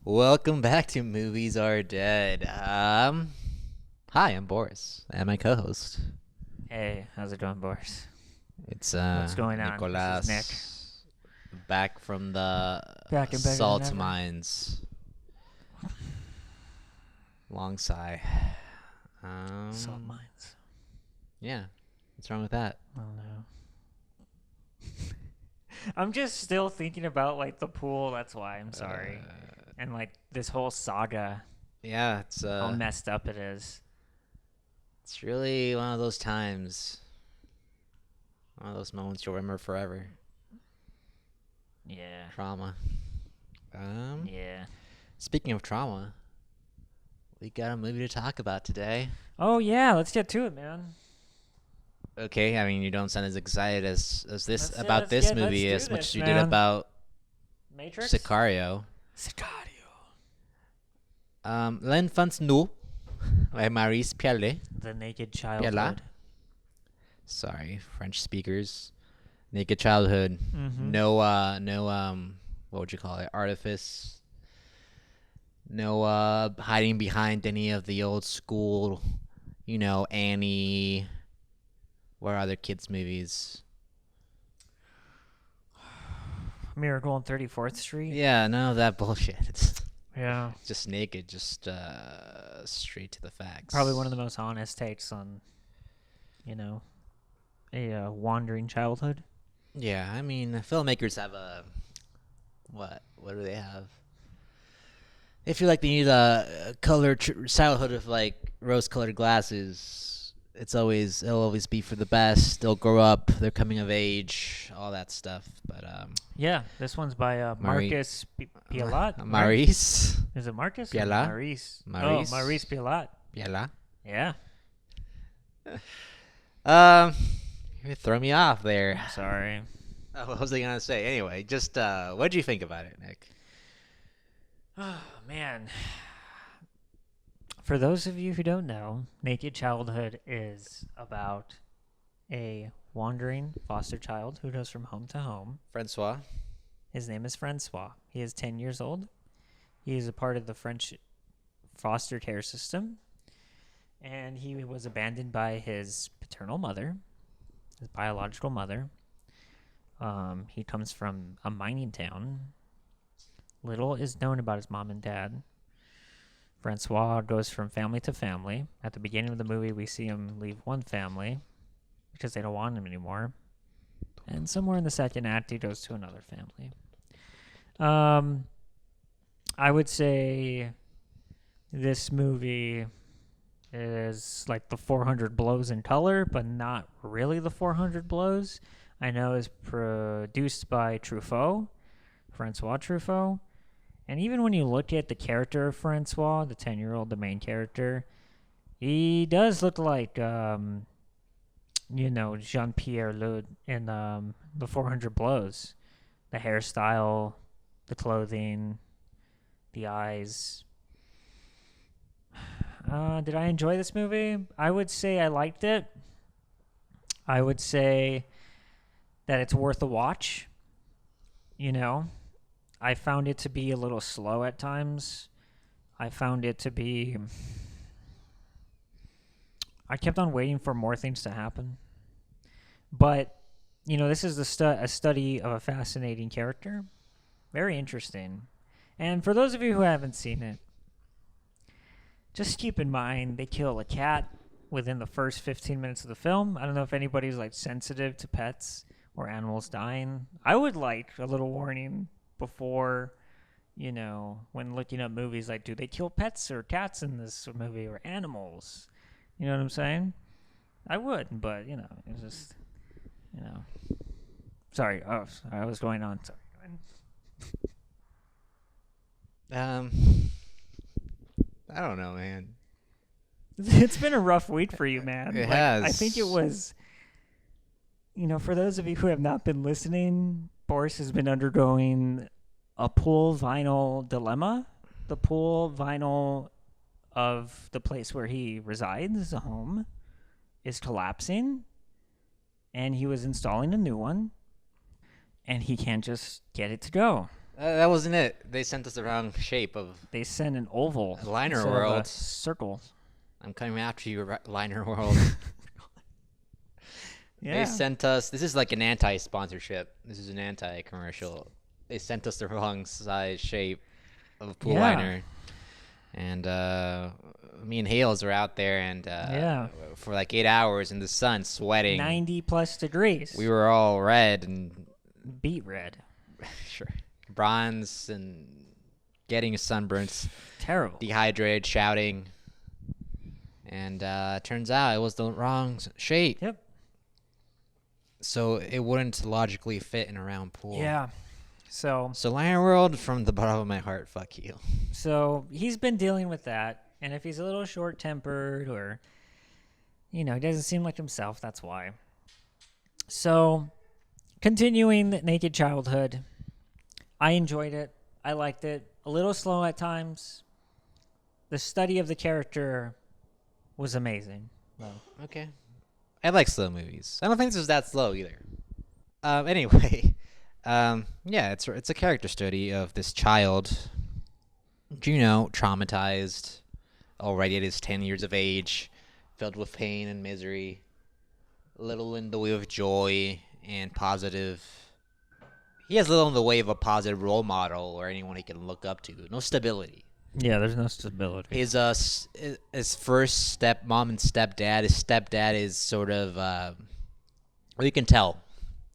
Welcome back to Movies Are Dead. Hi, I'm Boris, and my co-host. Hey, how's it going, Boris? It's What's going on? This is Nick. Nicolas, back from the Back and better than salt ever. mines. Long sigh. Salt mines. Yeah, what's wrong with that? Oh no. I'm just still thinking about like the pool. That's why I'm sorry. And like this whole saga, Yeah, it's how messed up it is. it's really one of those times, one of those moments you'll remember forever. Yeah. Trauma. Yeah. Speaking of trauma, we got a movie to talk about today. Oh yeah. Let's get to it, man. Okay, I mean you don't sound as excited as this about Let's this do movie as much this, as you did man. about Matrix. Sicario. L'Enfance Nu by Maurice Pialat. The naked childhood. Sorry, French speakers. Naked childhood. Mm-hmm. No what would you call it? Artifice. No hiding behind any of the old school, Annie. What are other kids' movies? Miracle on 34th Street. Yeah, none of that bullshit. It's Yeah. just naked, just straight to the facts. Probably one of the most honest takes on, a wandering childhood. Yeah, I mean, filmmakers have what? What do they have? They feel like they need a colored childhood with like rose-colored glasses. It'll always be for the best. They'll grow up. They're coming of age. All that stuff. But Yeah, this one's by Marcus Pialat. right? Maurice Is it Marcus? Or Pialat? Maurice. Maurice. Oh, Maurice Pialat. Pialat. Yeah. You throw me off there. I'm sorry. Oh, what was I gonna say? Anyway, just what did you think about it, Nick? Oh, man. For those of you who don't know, Naked Childhood is about a wandering foster child who goes from home to home. François. His name is François. He is 10 years old. He is a part of the French foster care system. And he was abandoned by his paternal mother, his biological mother. He comes from a mining town. Little is known about his mom and dad. Francois goes from family to family. At the beginning of the movie, we see him leave one family because they don't want him anymore. And somewhere in the second act, he goes to another family. I would say this movie is like the 400 blows in color, but not really the 400 blows. I know it's produced by Francois Truffaut. And even when you look at the character of Francois, the 10-year-old, the main character, he does look like, Jean-Pierre Lud in the 400 Blows. The hairstyle, the clothing, the eyes. Did I enjoy this movie? I would say I liked it. I would say that it's worth a watch. I found it to be a little slow at times. I kept on waiting for more things to happen. But, this is a study of a fascinating character. Very interesting. And for those of you who haven't seen it, just keep in mind they kill a cat within the first 15 minutes of the film. I don't know if anybody's like sensitive to pets or animals dying. I would like a little warning before, when looking up movies, like, do they kill pets or cats in this movie or animals? You know what I'm saying? I would, but, it's just, Sorry, I was going on. Sorry. I don't know, man. It's been a rough week for you, man. It has. I think it was, for those of you who have not been listening, Boris has been undergoing a pool vinyl dilemma. The pool vinyl of the place where he resides, a home, is collapsing, and he was installing a new one, and he can't just get it to go. That wasn't it. They sent us the wrong shape of They sent an oval. Liner instead of a World. circle. I'm coming after you, Liner World. Yeah. They sent us. This is like an anti-sponsorship. This is an anti-commercial. They sent us the wrong size shape of pool liner, and me and Hales were out there, and for like 8 hours in the sun, sweating, 90+ degrees. We were all red and beet red. Sure, bronze and getting sunburns. Terrible. Dehydrated, shouting, and turns out it was the wrong shape. Yep. So it wouldn't logically fit in a round pool. Yeah. So Liner World, from the bottom of my heart, fuck you. So he's been dealing with that, and if he's a little short-tempered or, he doesn't seem like himself, that's why. So, continuing Naked Childhood, I enjoyed it. I liked it. A little slow at times. The study of the character was amazing. Well, okay. I like slow movies. I don't think this was that slow either. Anyway, yeah, it's a character study of this child, traumatized already at his 10 years of age, filled with pain and misery, little in the way of joy and positive. He has little in the way of a positive role model or anyone he can look up to. No stability. Yeah, there's no stability. His first stepmom and stepdad. His stepdad is sort of, well, you can tell.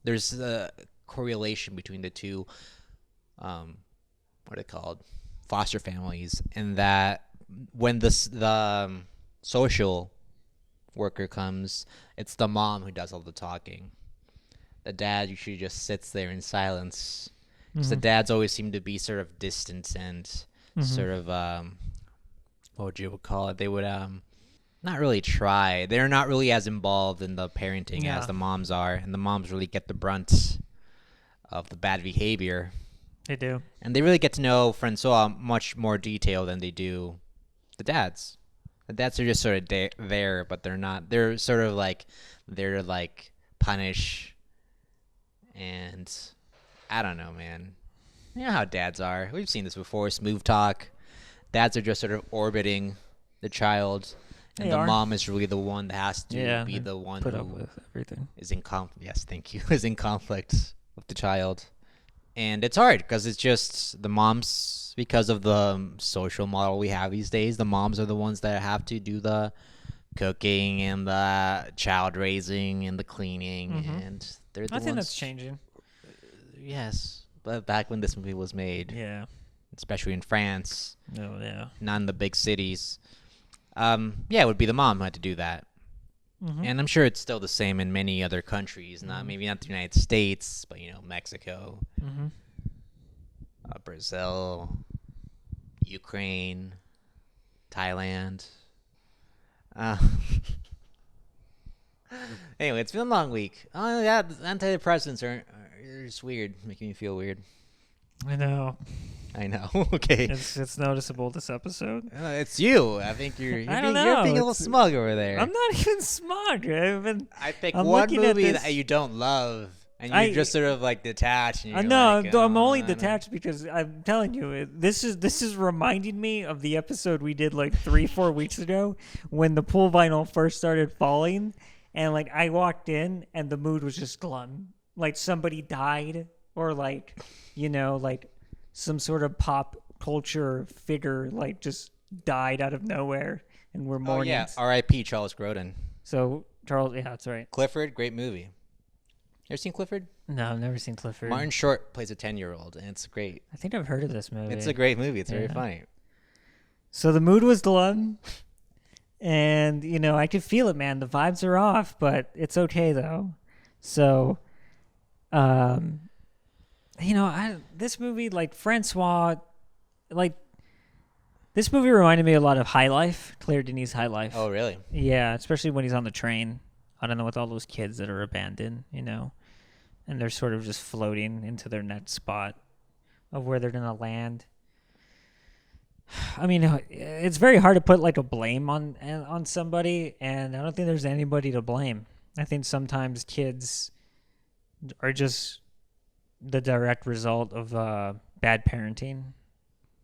There's a correlation between the two, what are they called? Foster families, and that when the social worker comes, it's the mom who does all the talking. The dad usually just sits there in silence. Because the dads always seem to be sort of distant and sort of, what would you call it? They would not really try. They're not really as involved in the parenting as the moms are, and the moms really get the brunt of the bad behavior. They do. And they really get to know François much more detail than they do the dads. The dads are just sort of there, but they're not. They're sort of like, punish, and I don't know, man. You know how dads are. We've seen this before. Smooth talk. Dads are just sort of orbiting the child, and the mom is really the one that has to be the one put who up with everything. Is in conflict. Yes, thank you. Is in conflict with the child, and it's hard because it's just the moms, because of the social model we have these days. The moms are the ones that have to do the cooking and the child raising and the cleaning, and they're the ones. I think that's changing. Yes, but back when this movie was made, especially in France, not in the big cities, it would be the mom who had to do that. And I'm sure it's still the same in many other countries. Maybe not the United States, but Mexico, Brazil, Ukraine, Thailand. Anyway, it's been a long week. Oh yeah, the antidepressants are just weird, making me feel weird. I know. Okay. It's noticeable this episode. It's you. I think you're being a little smug over there. I'm not even smug. I pick one movie that you don't love, and you're just sort of like detached. And I'm only detached because I'm telling you, this is reminding me of the episode we did like 3-4 weeks ago when the pool vinyl first started falling, and like I walked in and the mood was just glum, like somebody died or like some sort of pop culture figure like just died out of nowhere, and we're mourning. Oh yeah, R.I.P. Charles Grodin. So Charles, yeah, that's right. Clifford, great movie. Ever seen Clifford? No, I've never seen Clifford. Martin Short plays a 10-year-old, and it's great. I think I've heard of this movie. It's a great movie. It's very funny. So the mood was glum, and I could feel it, man. The vibes are off, but it's okay though. So, this movie, like François, this movie reminded me a lot of High Life, Claire Denis' High Life. Oh, really? Yeah, especially when he's on the train. I don't know, with all those kids that are abandoned, and they're sort of just floating into their next spot of where they're gonna land. I mean, it's very hard to put like a blame on somebody, and I don't think there's anybody to blame. I think sometimes kids are just the direct result of bad parenting,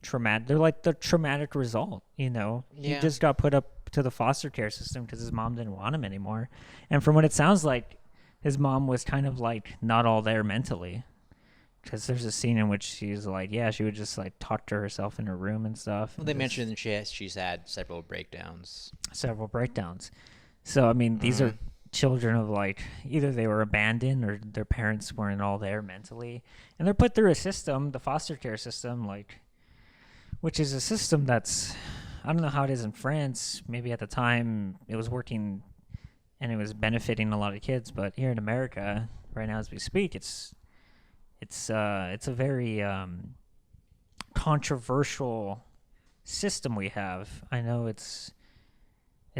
traumatic. They're like the traumatic result. You know, he Yeah. just got put up to the foster care system because his mom didn't want him anymore. And from what it sounds like, his mom was kind of like not all there mentally. Because there's a scene in which she's like, yeah, she would just like talk to herself in her room and stuff. Well, they mentioned that she's had several breakdowns. Several breakdowns. So I mean, these are children of like either they were abandoned or their parents weren't all there mentally, and they're put through a system, the foster care system, like, which is a system that's, I don't know how it is in France. Maybe at the time it was working and it was benefiting a lot of kids, but here in America right now as we speak, it's a very controversial system we have. I know it's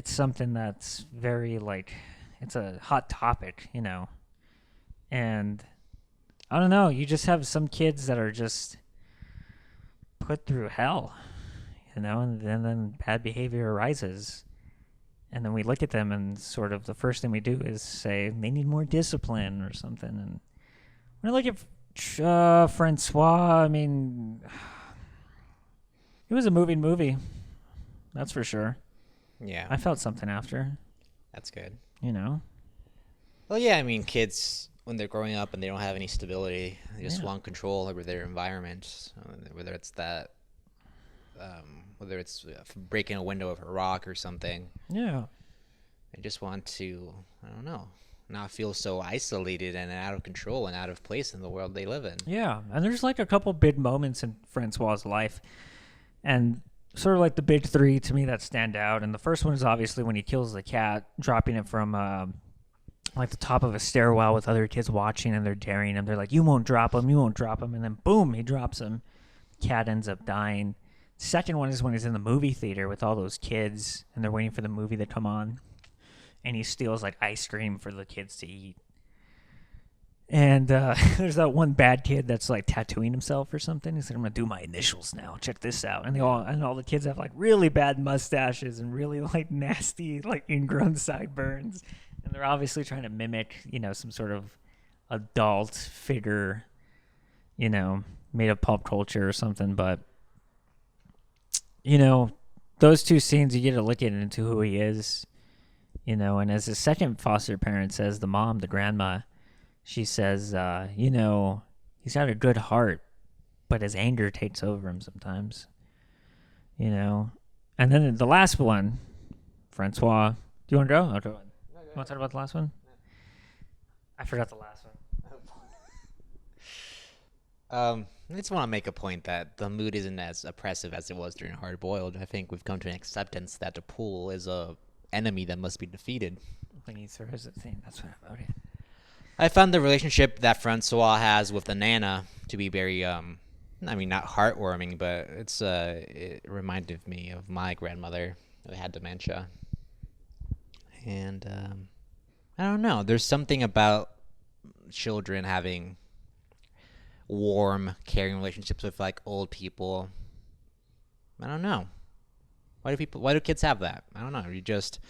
something that's very like, it's a hot topic, you know. And I don't know, you just have some kids that are just put through hell, you know, and then bad behavior arises. And then we look at them and sort of the first thing we do is say they need more discipline or something. And when I look at François, I mean, it was a moving movie, that's for sure. Yeah. I felt something after, That's good. you know. Well, yeah, I mean, kids, when they're growing up and they don't have any stability, they just Yeah. want control over their environment, whether it's that, whether it's breaking a window of a rock or something. Yeah. They just want to, I don't know, not feel so isolated and out of control and out of place in the world they live in. Yeah. And there's like a couple big moments in Francois's life. And sort of like the big three to me that stand out. And the first one is obviously when he kills the cat, dropping it from like the top of a stairwell with other kids watching, and they're daring him. They're like, you won't drop him, you won't drop him. And then boom, he drops him. Cat ends up dying. Second one is when he's in the movie theater with all those kids and they're waiting for the movie to come on. And he steals like ice cream for the kids to eat. And there's that one bad kid that's like tattooing himself or something. He's like, I'm gonna do my initials now. Check this out. And all the kids have like really bad mustaches and really like nasty like ingrown sideburns. And they're obviously trying to mimic, you know, some sort of adult figure, you know, made of pop culture or something. But you know, those two scenes, you get a look into who he is, you know. And as his second foster parent says, the mom, the grandma, she says, you know, he's got a good heart, but his anger takes over him sometimes, you know. And then the last one, Francois. Do you want to go? I'll go. You want to talk about the last one? I forgot the last one. I just want to make a point that the mood isn't as oppressive as it was during Hard Boiled. I think we've come to an acceptance that the pool is a enemy that must be defeated. When he throws the thing, that's what about it. I found the relationship that Francois has with the Nana to be very, I mean, not heartwarming, but it reminded me of my grandmother who had dementia. And I don't know. There's something about children having warm, caring relationships with like old people. I don't know. Why do kids have that? I don't know. You just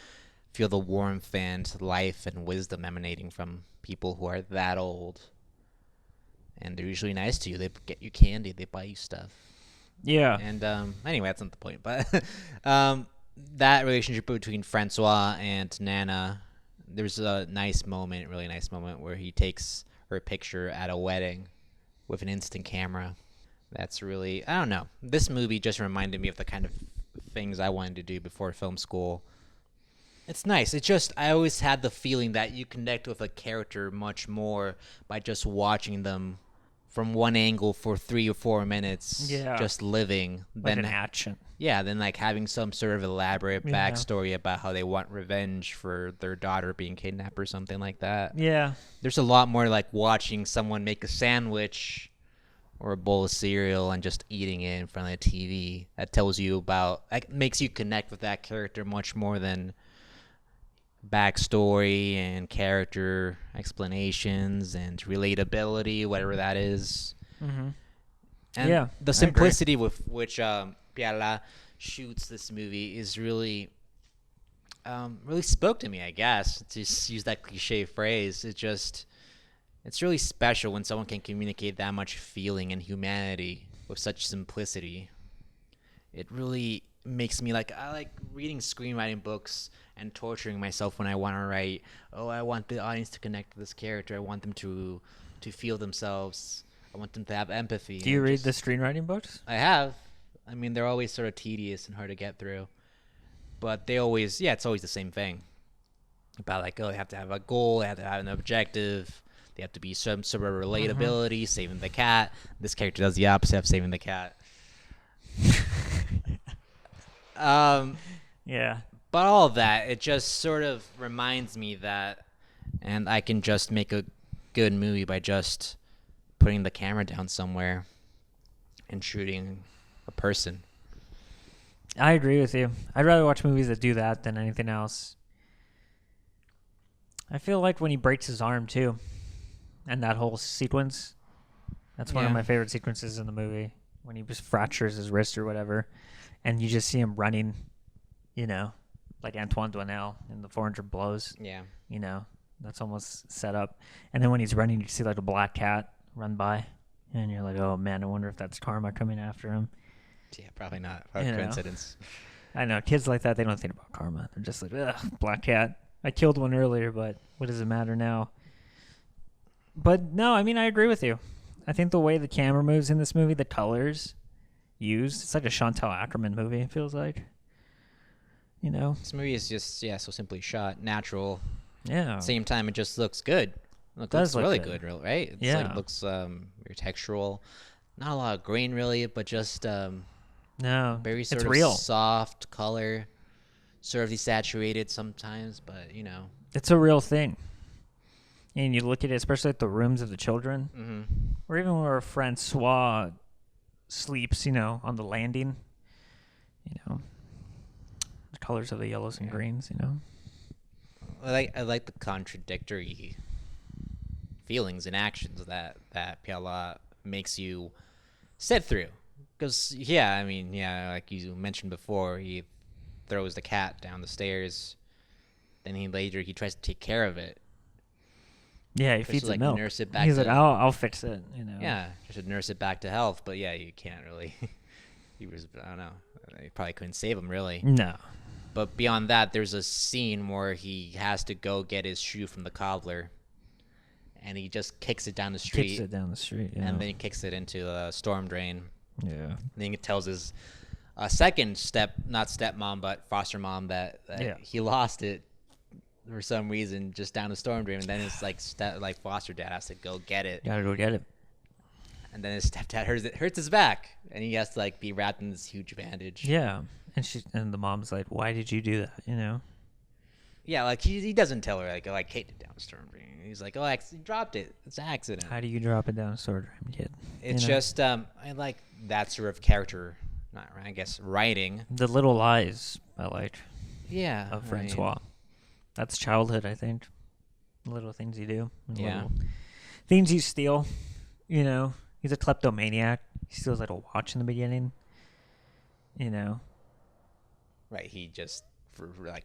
feel the warmth and life and wisdom emanating from people who are that old. And they're usually nice to you. They get you candy. They buy you stuff. Yeah. And anyway, that's not the point. But that relationship between Francois and Nana, there's a really nice moment where he takes her picture at a wedding with an instant camera. That's really, I don't know. This movie just reminded me of the kind of things I wanted to do before film school. It's nice. It's just, I always had the feeling that you connect with a character much more by just watching them from one angle for 3 or 4 minutes, just living. Like an action. Yeah, than like having some sort of elaborate backstory about how they want revenge for their daughter being kidnapped or something like that. Yeah. There's a lot more like watching someone make a sandwich or a bowl of cereal and just eating it in front of the TV. That tells you about, like, makes you connect with that character much more than backstory and character explanations and relatability, whatever that is. Mm-hmm. And the simplicity with which Pialat shoots this movie is really spoke to me, I guess, to use that cliche phrase. It's really special when someone can communicate that much feeling and humanity with such simplicity. It really makes me like, I like reading screenwriting books and torturing myself when I want to write. Oh, I want the audience to connect to this character. I want them to feel themselves. I want them to have empathy. Do you read the screenwriting books? I have. I mean, they're always sort of tedious and hard to get through. But they always, yeah, it's always the same thing. About like, oh, they have to have a goal, they have to have an objective, they have to be some sort of relatability, saving the cat. This character does the opposite of saving the cat. Yeah. But all of that, it just sort of reminds me that, and I can just make a good movie by just putting the camera down somewhere and shooting a person. I agree with you. I'd rather watch movies that do that than anything else. I feel like when he breaks his arm too, and that whole sequence, that's one of my favorite sequences in the movie, when he just fractures his wrist or whatever, and you just see him running, you know, like Antoine Doinel in the 400 Blows. Yeah. You know, that's almost set up. And then when he's running, you see like a black cat run by, and you're like, oh man, I wonder if that's karma coming after him. Yeah, probably not. Probably coincidence. I know, kids like that, they don't think about karma. They're just like, ugh, black cat. I killed one earlier, but what does it matter now? But no, I mean, I agree with you. I think the way the camera moves in this movie, the colors used, it's like a Chantal Ackerman movie, it feels like. You know? This movie is just, so simply shot, natural. Yeah. At the same time, it just looks good. It does looks look really good. good, right? It's Yeah. like, it looks very textural. Not a lot of grain, really, but just No, very sort it's of real. soft color. Sort of desaturated sometimes, but, you know. It's a real thing. And you look at it, especially at the rooms of the children, or even where François sleeps, you know, on the landing. You know, the colors of the yellows and greens, you know. I like the contradictory feelings and actions that Pialat makes you sit through. Because, I mean, like you mentioned before, he throws the cat down the stairs. Then he tries to take care of it. Yeah, he feeds it like milk. Nurse it back. He's like, I'll fix it, you know. Yeah, just to nurse it back to health. But you can't really. I don't know. You probably couldn't save him really. No. But beyond that, there's a scene where he has to go get his shoe from the cobbler, and he just kicks it down the street. Kicks it down the street, yeah. And then he kicks it into a storm drain. Yeah. And then he tells his second not stepmom, but foster mom that he lost it for some reason just down the storm drain. And then his like foster dad has to go get it. Gotta go get it. And then his stepdad hurts his back, and he has to like be wrapped in this huge bandage. Yeah. And the mom's like, why did you do that, you know? Yeah, like he doesn't tell her like, oh, I kicked it down the storm drain. He's like, oh, I dropped it. It's an accident. How do you drop it down a sword, kid? It's just I like that sort of character, not I guess writing. The little lies I like. Yeah, Of François. That's childhood, I think. The little things you do. Yeah. Things you steal. You know, he's a kleptomaniac. He steals like a watch in the beginning. You know. Right. He just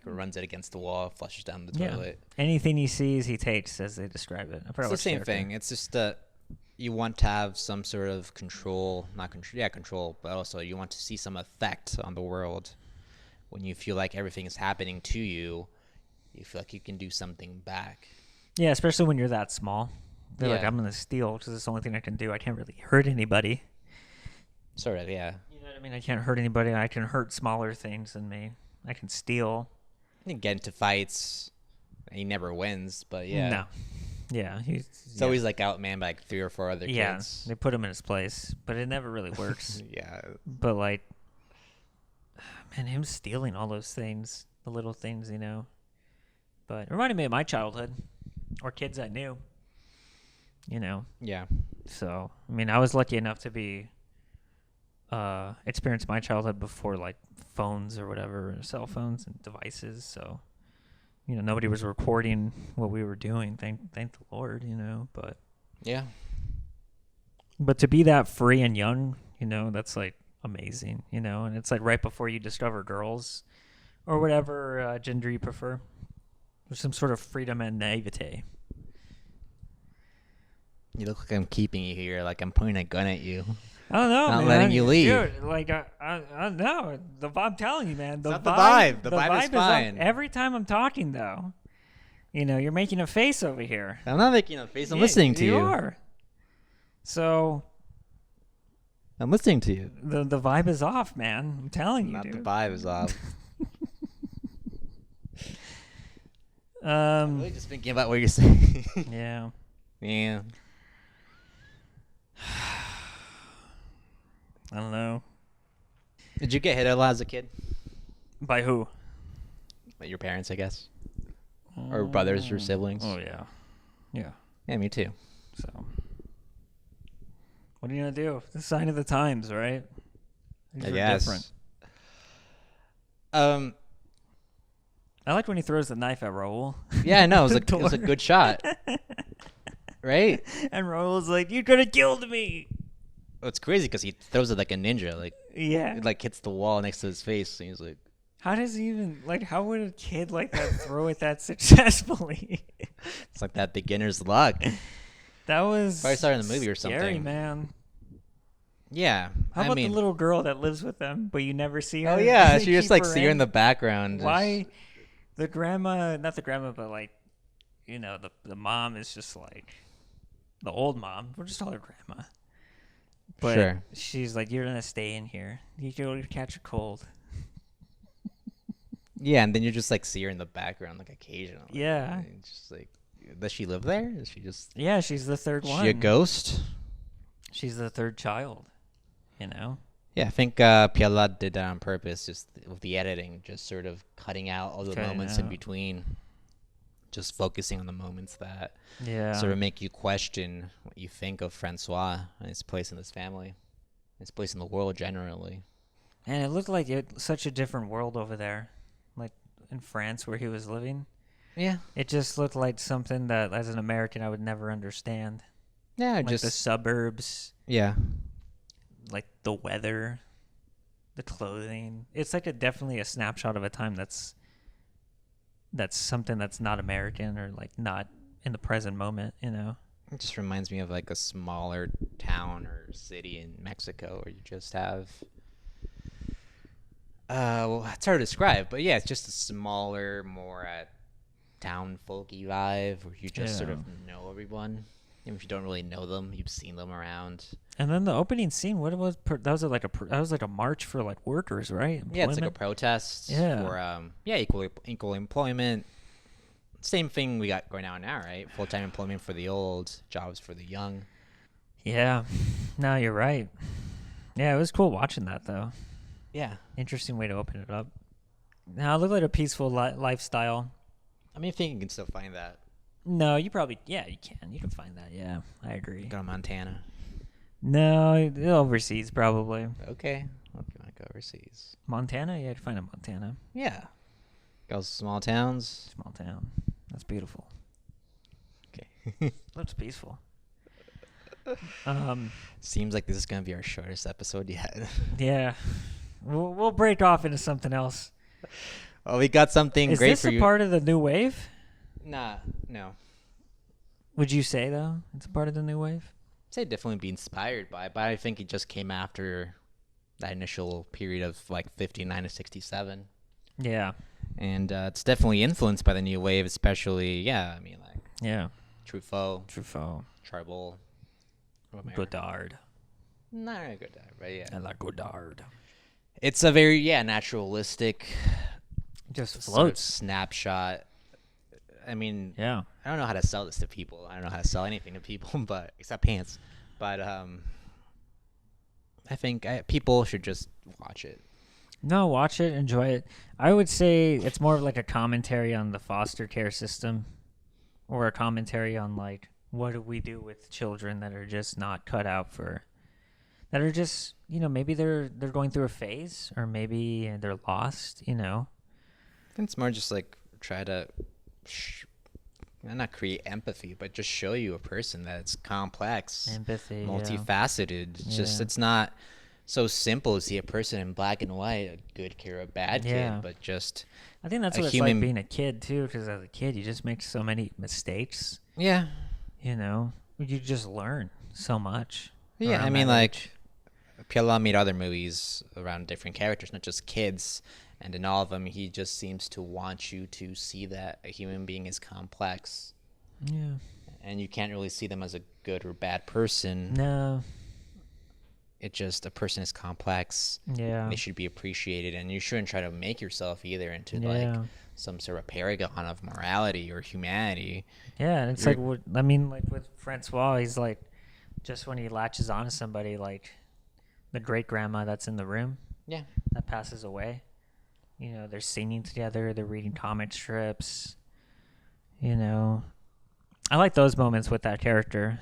runs it against the wall, flushes down the toilet. Anything he sees, he takes, as they describe it. It's the same thing. It's just that you want to have some sort of control, control, but also you want to see some effect on the world. When you feel like everything is happening to you, you feel like you can do something back. Yeah, especially when you're that small. They're like, Yeah. I'm going to steal because it's the only thing I can do. I can't really hurt anybody. Sort of, yeah. You know what I mean? I can't hurt anybody. I can hurt smaller things than me. I can steal. You can get into fights. He never wins, but yeah. No. Yeah. He's always like outmanned by like 3 or 4 other Yeah, kids. they put him in his place, but it never really works. Yeah. But like, man, him stealing all those things, the little things, you know. But it reminded me of my childhood, or kids I knew. You know. Yeah. So I mean, I was lucky enough to be experience my childhood before like phones or whatever, cell phones and devices. So you know, nobody was recording what we were doing. Thank the Lord, you know. But Yeah. But to be that free and young, you know, that's like amazing, you know. And it's like right before you discover girls or whatever gender you prefer. There's some sort of freedom and naivete. You look like I'm keeping you here, like I'm pointing a gun at you. I don't know, Not man. letting you leave. Dude, like, no. I'm telling you, man. Not the vibe. The vibe is fine. Every time I'm talking, though, you're making a face over here. I'm not making a face. I'm listening to you. You are. So. I'm listening to you. The vibe is off, man. I'm telling you, dude. The vibe is off. I'm really just thinking about what you're saying. Yeah. Yeah. I don't know. Did you get hit a lot as a kid? By who? By your parents, I guess. Or brothers or siblings. Oh, yeah. Yeah. Yeah, me too. So, what are you going to do? It's a sign of the times, right? These are different. I liked when he throws the knife at Raul. Yeah, I know. It was a good shot. Right? And Raul's like, you could have killed me. Well, it's crazy because he throws it like a ninja. Like, yeah. It like hits the wall next to his face. And he's like, how does he even, like, how would a kid like that throw it that successfully? It's like that beginner's luck. That was probably started in the movie or scary, something. Man. Yeah. How about the little girl that lives with them, but you never see her? Oh, yeah. She just like see her in the background. Why? The grandma, not the grandma, but like, the mom is just like, the old mom. We'll just call her grandma. But sure. She's like, you're going to stay in here. You can catch a cold. Yeah, and then you just like see her in the background like occasionally. Yeah. And just like, does she live there? Is she just... Yeah, she's the third one. Is she a ghost? She's the third child, Yeah, I think Pialat did that on purpose, just with the editing, just sort of cutting out all the moments in between. Just focusing on the moments that sort of make you question what you think of François and his place in this family, his place in the world generally. And it looked like such a different world over there, like in France where he was living. Yeah. It just looked like something that, as an American, I would never understand. Yeah, like just the suburbs. Yeah. Like the weather, the clothing. It's like definitely a snapshot of a time that's something that's not American or like not in the present moment, It just reminds me of like a smaller town or city in Mexico where you just have well, it's hard to describe, but yeah, it's just a smaller, more town folky vibe where you just sort of know everyone. Even if you don't really know them, you've seen them around. And then the opening scene, what was that was like a march for like workers, right? Employment? Yeah, it's like a protest for equal employment. Same thing we got going on now, right? Full-time employment for the old, jobs for the young. Yeah, no, you're right. Yeah, it was cool watching that though. Yeah, interesting way to open it up. Now it looked like a peaceful lifestyle. I mean, I think you can still find that. No, you can. You can find that. Yeah, I agree. Go to Montana. No, overseas probably. Okay, well, if you want to go overseas. Montana? Yeah, you can find it in Montana. Yeah. Go to small towns. Small town. That's beautiful. Okay. Looks peaceful. Seems like this is going to be our shortest episode yet. Yeah. We'll break off into something else. Oh, we got something great for you. Is this a part of the new wave? Nah, no. Would you say, though, it's a part of the new wave? I'd say definitely be inspired by it, but I think it just came after that initial period of like 59 to 67. Yeah. And it's definitely influenced by the new wave, especially, Truffaut, Charbel, Godard. Not really Godard, but yeah. I like Godard. It's a very, naturalistic, just floats sort of snapshot. I mean, I don't know how to sell this to people. I don't know how to sell anything to people, but except pants. But I think people should just watch it. No, watch it, enjoy it. I would say it's more of like a commentary on the foster care system, or a commentary on like what do we do with children that are just not cut out for, that are just maybe they're going through a phase, or maybe they're lost. I think it's more just like try to. Not create empathy, but just show you a person that's complex, multifaceted. It's just, it's not so simple to see a person in black and white, a good kid or a bad kid, but just I think that's what it's like being a kid too, because as a kid you just make so many mistakes. Yeah. You just learn so much. Yeah, I mean, like, Pialat made other movies around different characters, not just kids. And in all of them, he just seems to want you to see that a human being is complex. Yeah. And you can't really see them as a good or bad person. No. It just, a person is complex. Yeah. They should be appreciated. And you shouldn't try to make yourself either into Yeah. like some sort of paragon of morality or humanity. Yeah, and it's You're- like what I mean, like with Francois, he's like, just when he latches onto somebody, like the great grandma that's in the room Yeah. that passes away. You know, they're singing together, they're reading comic strips. You know, I like those moments with that character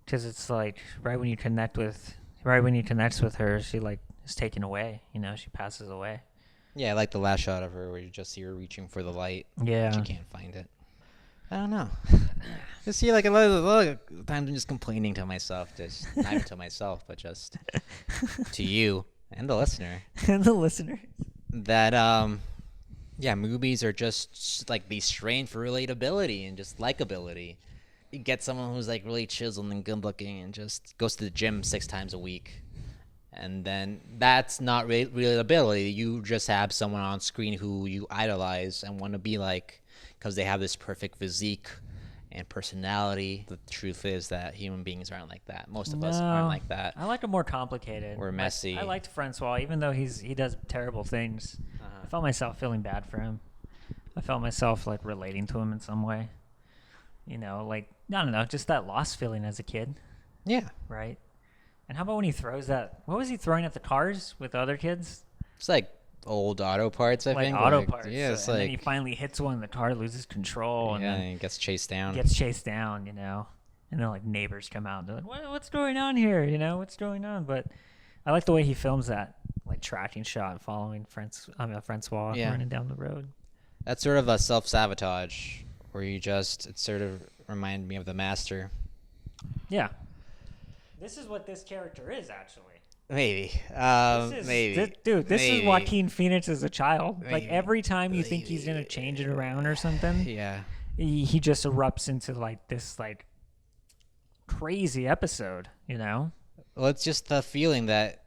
because it's like right when he connects with her, she like is taken away. You know, she passes away. Yeah, I like the last shot of her where you just see her reaching for the light. Yeah. She can't find it. I don't know. Just see, like a lot of times I'm just complaining to myself, just not even to myself, but just to you and the listener, And the listener. that yeah, movies are just like they strain for relatability and just likability. You get someone who's like really chiseled and good looking and just goes to the gym 6 times a week. And then that's not relatability. You just have someone on screen who you idolize and want to be like because they have this perfect physique and personality. The truth is that human beings aren't like that. Most of us aren't like that. I like them more complicated. We're messy. I liked Francois, even though he does terrible things. I felt myself feeling bad for him. I felt myself like relating to him in some way. You know, like I don't know, just that lost feeling as a kid, Yeah. right? And how about when he throws that? What was he throwing at the cars with the other kids? It's like old auto parts, I Like think. auto like, parts. Yeah, it's and like then he finally hits one, and the car loses control, and yeah, then and he gets chased down. gets chased down. You know, and then like neighbors come out. And they're like, "What's going on here? You know, what's going on?" But I like the way he films that, like tracking shot following Francois Yeah. running down the road. That's sort of a self-sabotage where it sort of reminded me of The Master. Yeah. This is what this character is, actually. Maybe. Maybe. This is Maybe. Joaquin Phoenix as a child. Like, Maybe. every time you think he's going to change it around or something, Yeah. he just erupts into, like, this, like, crazy episode, you know? Well, it's just the feeling that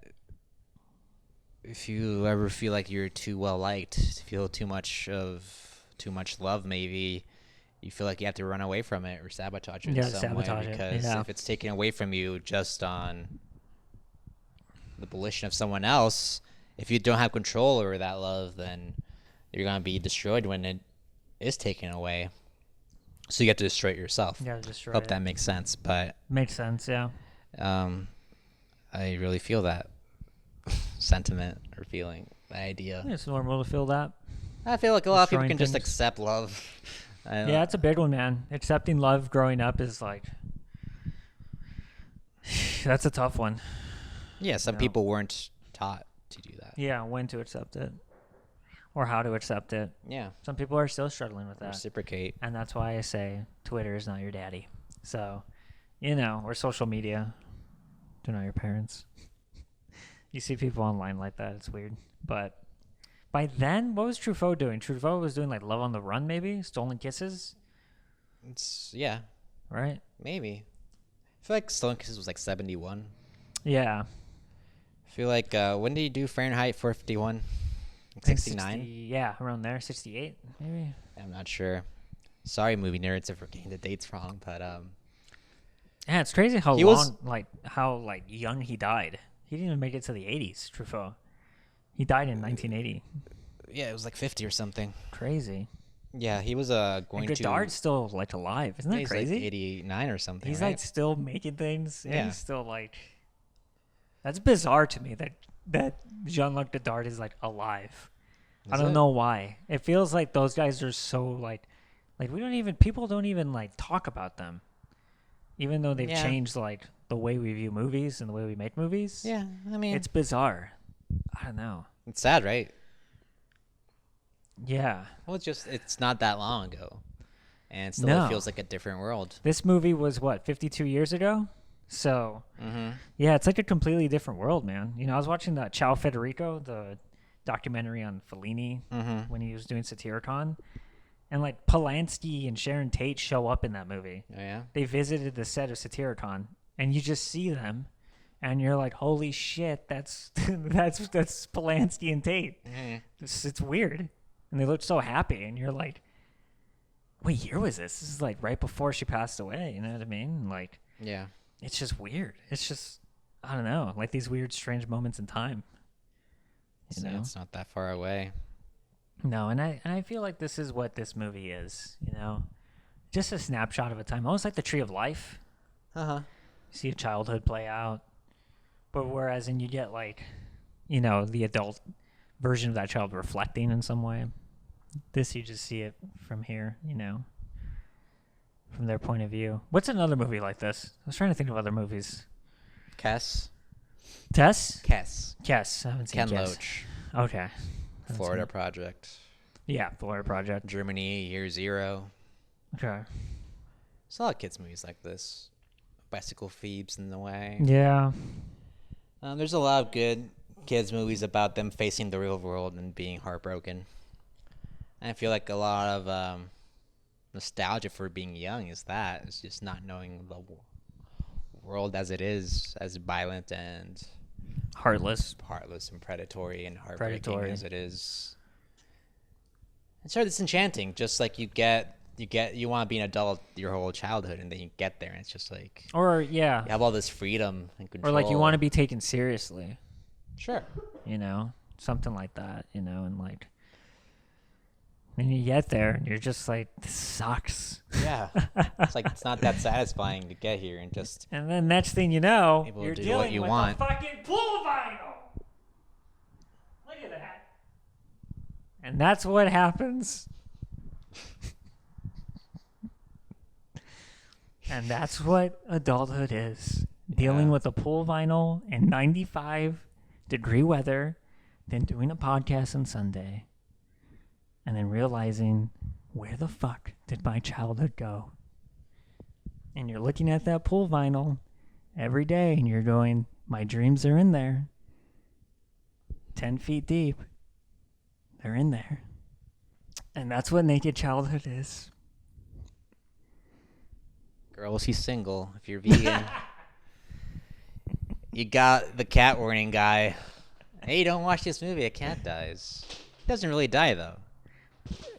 if you ever feel like you're too well liked, feel too much love, maybe you feel like you have to run away from it or sabotage it Yeah, in some sabotage way. it, Because yeah. if it's taken away from you just on the volition of someone else, if you don't have control over that love, then you're gonna be destroyed when it is taken away. So you have to destroy it yourself. You gotta destroy Hope it. that makes sense, but Makes sense, yeah. I really feel that sentiment or feeling, the idea. It's normal to feel that. I feel like a lot of people Destroying can just things. accept love. I don't know. Yeah, it's a big one, man. Accepting love growing up is, like... That's a tough one. Yeah, some No. people weren't taught to do that. Yeah, when to accept it. Or how to accept it. Yeah, Some people are still struggling with that. reciprocate. And that's why I say Twitter is not your daddy. So, you know, or social media. They're not your parents. You see people online like that. It's weird. But by then, what was Truffaut doing? Truffaut was doing like Love on the Run, maybe? Stolen Kisses, Yeah, right? maybe. I feel like Stolen Kisses was like 71. Yeah. I feel like when did you do Fahrenheit 451? I think 69? 60, yeah, around there. 68, maybe? I'm not sure. Sorry, movie nerds, if we're getting the dates wrong, but Yeah, it's crazy how He was- how young he died. He didn't even make it to the 80s, Truffaut. He died in 1980. yeah, it was like 50 or something. Crazy. Yeah, he was And going Godard's still like alive. Isn't Yeah, that he's crazy? like 89 or something. He's right? like still making things. Yeah. Yeah. He's still like. That's bizarre to me that Jean-Luc Godard is like alive. I Is don't it? know why. It feels like those guys are so like people don't even like talk about them, even though they've Yeah. changed like the way we view movies and the way we make movies. Yeah, I mean, It's bizarre. I don't know. it's sad, right? Yeah. Well, it's not that long ago, and still No. it feels like a different world. This movie was what, 52 years ago? So, Mm-hmm. yeah, it's like a completely different world, man. You know, I was watching that Ciao Federico, the documentary on Fellini Mm-hmm. when he was doing Satyricon, and like Polanski and Sharon Tate show up in that movie. Oh yeah. They visited the set of Satyricon, and you just see them, and you're like, holy shit, that's that's Polanski and Tate. It's weird, and they look so happy, and you're like, what year was this? This is like right before she passed away. You know what I mean? Like, Yeah. it's just weird. It's just, I don't know, like these weird, strange moments in time. You know? It's not that far away. No, and I feel like this is what this movie is. You know, just a snapshot of a time, almost like the Tree of Life. Uh-huh. You see a childhood play out, but whereas you get like, you know, the adult version of that child reflecting in some way. This, you just see it from here, you know, from their point of view. What's another movie like this? I was trying to think of other movies. Kess. Tess? Kess. Kess. I haven't seen Ken Kess. Loach. Okay. Florida Project. Yeah, Florida Project. Germany, Year Zero. Okay. There's a lot of kids' movies like this. Bicycle Thieves in the way. Yeah. There's a lot of good kids' movies about them facing the real world and being heartbroken. And I feel like a lot of nostalgia for being young is that. It's just not knowing the world as it is, as violent and Heartless. and predatory and heartbreaking as it is. It's sort of disenchanting. Just like you want to be an adult your whole childhood, and then you get there, and it's just like, Or, yeah. you have all this freedom and control. Or like you want to be taken seriously. Sure. You know, something like that, you know, and like, then you get there and you're just like, this sucks. Yeah. It's like, it's not that satisfying to get here and just. And then next thing you know, Able to you're do dealing what you with want. a fucking pool vinyl. Look at that. And that's what happens. And that's what adulthood is. Dealing with a pool vinyl in 95-degree weather, then doing a podcast on Sunday, and then realizing, where the fuck did my childhood go? And you're looking at that pool vinyl every day, and you're going, my dreams are in there. 10 feet deep. They're in there. And that's what naked childhood is. Girls, he's single. If you're vegan, you got the cat warning guy. Hey, don't watch this movie. A cat dies. He doesn't really die, though.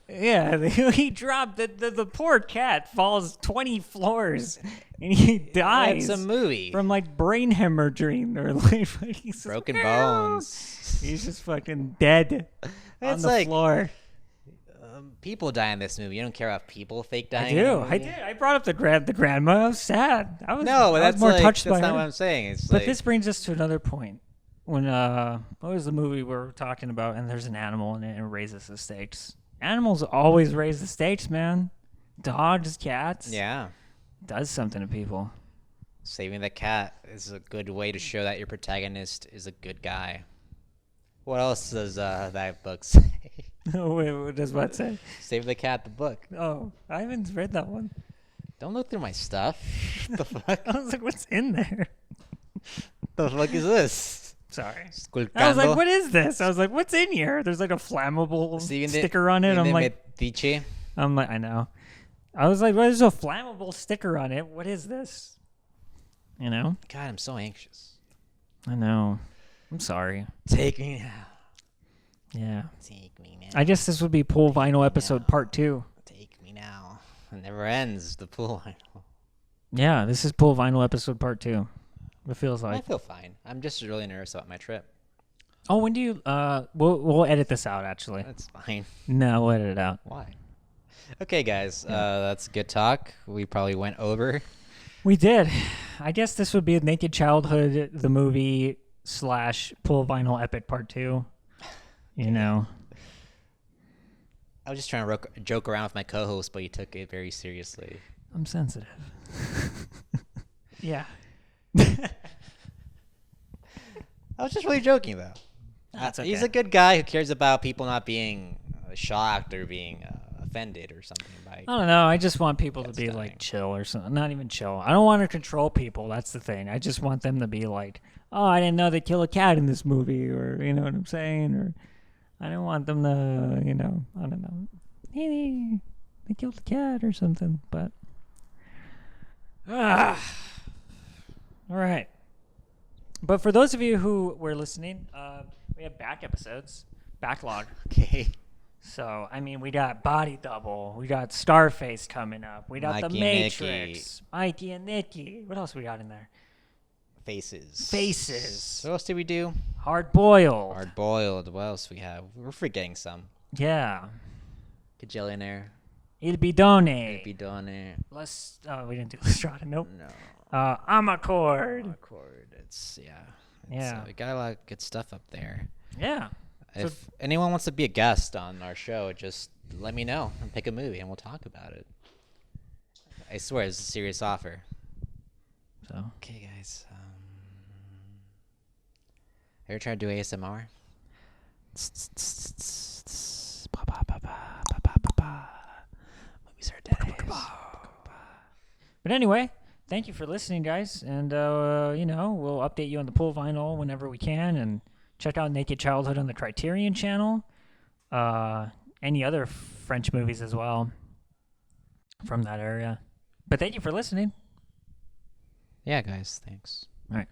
Yeah, he dropped the poor cat falls 20 floors and he dies. It's a movie. From like brain hemorrhaging or like he's Broken bones. He's just fucking dead on It's the like, floor. People die in this movie. You don't care about people fake dying. I did. I brought up the grandma. I was sad. I was that's more like, touched that's by not her. what I'm saying. It's But like, this brings us to another point. When what was the movie we were talking about? And there's an animal in it and it raises the stakes. Animals always raise the stakes, man. Dogs, cats. yeah. Does something to people. Saving the cat is a good way to show that your protagonist is a good guy. What else does that book say? Wait, what does what say? Save the cat, the book. Oh, I haven't read that one. Don't look through my stuff. The fuck? I was like, what's in there? The fuck is this? Sorry. Sculcando. I was like, what is this? I was like, what's in here? There's like a flammable sticker on it. I'm like, Medici. I know. I was like, there's a flammable sticker on it. What is this? You know? God, I'm so anxious. I know. I'm sorry. Take me now. Yeah. Take me now. I guess this would be Pool Vinyl episode part 2. Take me now. It never ends. The pool vinyl. Yeah, this is Pool Vinyl episode part 2. It feels I like. feel fine. I'm just really nervous about my trip. Oh, when do you? We'll edit this out. Actually, That's fine. no, we'll edit it out. Why? Okay, guys. That's good talk. We probably went over. We did. I guess this would be Naked Childhood, the movie / Pool Vinyl Epic Part 2. You know. I was just trying to joke around with my co-host, but you took it very seriously. I'm sensitive. Yeah. I was just really joking, though. That's okay. He's a good guy who cares about people not being shocked or being offended or something. By I don't know. I just want people to Cats be dying. like chill or something. Not even chill. I don't want to control people. That's the thing. I just want them to be like, oh, I didn't know they kill a cat in this movie, or you know what I'm saying, or I don't want them to, you know, I don't know, hey, they killed a cat or something. But all right. But for those of you who were listening, we have back episodes, backlog. Okay. So, I mean, we got Body Double. We got Starface coming up. We got The Mikey and Matrix. Mikey and Nikki. What else we got in there? Faces. What else did we do? Hard Boiled. Hard Boiled. What else we have? We're forgetting some. Yeah. Gajillionaire. Il Bidone. Il Bidone. We didn't do Lestrada. Nope. No. Amarcord. It's, Yeah. we got a lot of good stuff up there. Yeah. If anyone wants to be a guest on our show, just let me know and pick a movie and we'll talk about it. I swear, it's a serious offer. So. Okay, guys. Ever try to do ASMR? Movies are dead. But anyway, thank you for listening, guys. And, we'll update you on the Pull Vinyl whenever we can. And check out Naked Childhood on the Criterion channel. Any other French movies as well from that area. But thank you for listening. Yeah, guys. Thanks. All right.